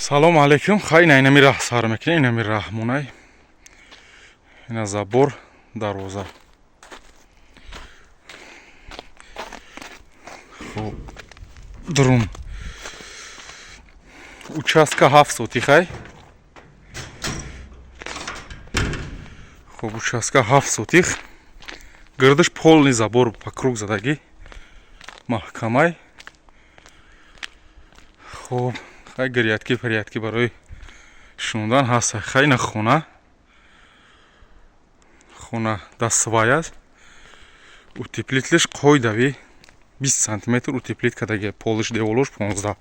Салом алейкум. Хай на инами рах сар мекунем, инами рахмунай. Ина забор, дарвоза. Хуб. Друн. Участка 7 сотих хай. Хуб, участка 7 сотих. Гирдаш полный забор по круг задаги. Маҳкамай. Хуб. Хай грядки барои шунудан ҳаст. Хай на хона. Хона да свай аст. Утеплитлиш қойдави 20 сантиметр утеплит кадаги. Полиш деволош 15.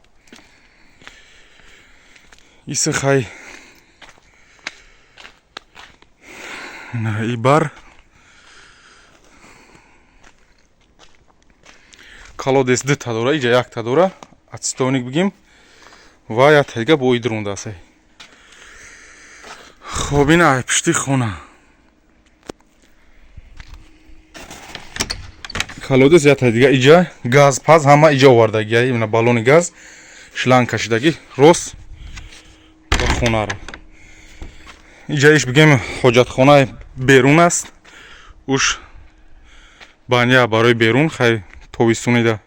Иса хай на ибар колодес 2 та дора, иҷа 1 та дора. Отстойник бигим. ва ятайга бо идрундасе. Хоб ина пишти хона. Колодес ятайга иҷа газ паз ҳама иҷа овардаги. Ина балони газ шланг кашидаги рос ва хонаро. Иҷа иш бигем ҳоҷатхонаи берун аст. Уш баня барои берун хай тобистунида.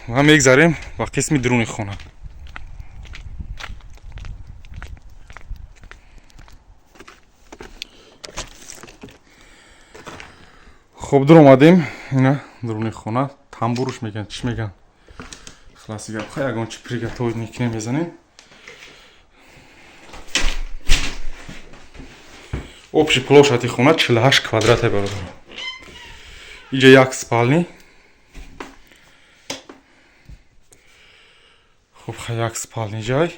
ва мегзарем ба қисми дуруни хона. хоб дур омадем. Ина дуруни хона. Тамбуруш меган, чиш меган. Хласига хай ягон чи приготовить мезанем. Общий площадь хона 48 квадрата бародар. Иҷа як спални. Хуб, як спални ҷай.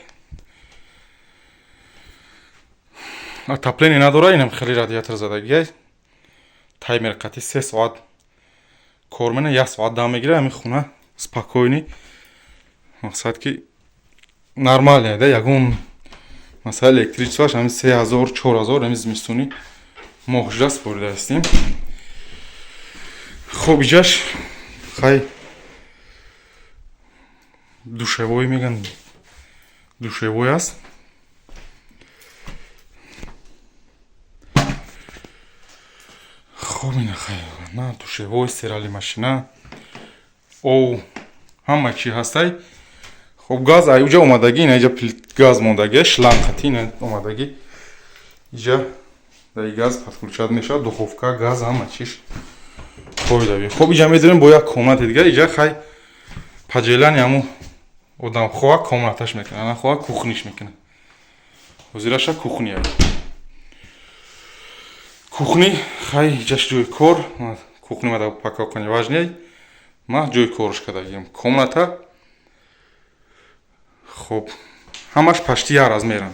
Отопление надора, инам хеле радиатор задаги. Таймер қати 3 соат кор мена, 1 соат дам мегира, ҳамин хона спокойни. Мақсад ки нормале да, ягон масъала электричествоаш ҳамин 3000-4000 ҳамин зимистони моҳ спорида ҳастем. Хуб, иҷаш хай душевой меган. Душевой аст. Хуб, ина хай на душевой, стирали машина. О, ҳама чи ҳастай. Хуб, газ ай уҷа омадаги, ина иҷа газ мондаги, шланғати ина омадаги. Иҷа дай газ подключат мешавад, духовка, газ, ҳама чиш қойдави. Хуб, иҷа медарем бо як комнати дигар. Иҷа хай поделани ҳамун одам хоҳа комнаташ мекунад, ана хоҳа кухниш мекунад. ҳозираша кухни аст. Кухни хай иҷаш ҷои кор. Кухни мада паковкани важне. Ма ҷои корш кардагим. Комната. Хуб, ҳамаш пашти як размеран.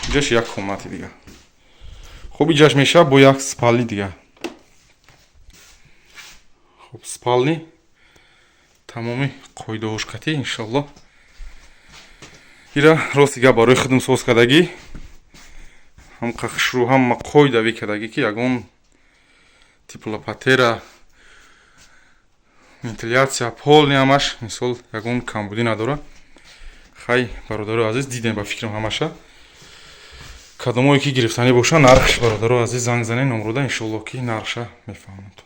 Иҷаш як комнати дигар. Хуб, иҷаш мешавад бо як спални дигар. Хуб, спални тамоми қойдаҳош қати иншаллоҳ. ира ростига барои худум соз кардаги. ҳам қахшрӯ ҳама қойдави кардаги ки ягон теплопатера, вентилятсия, полни ҳамаш мисол ягон камбудӣ надора. хай бародару азиз дидем ба фикрам ҳамаша. кадомое ки гирифтанӣ боша нархш бародару азиз занг занед номрода иншаллоҳ ки нархша мефаҳманд.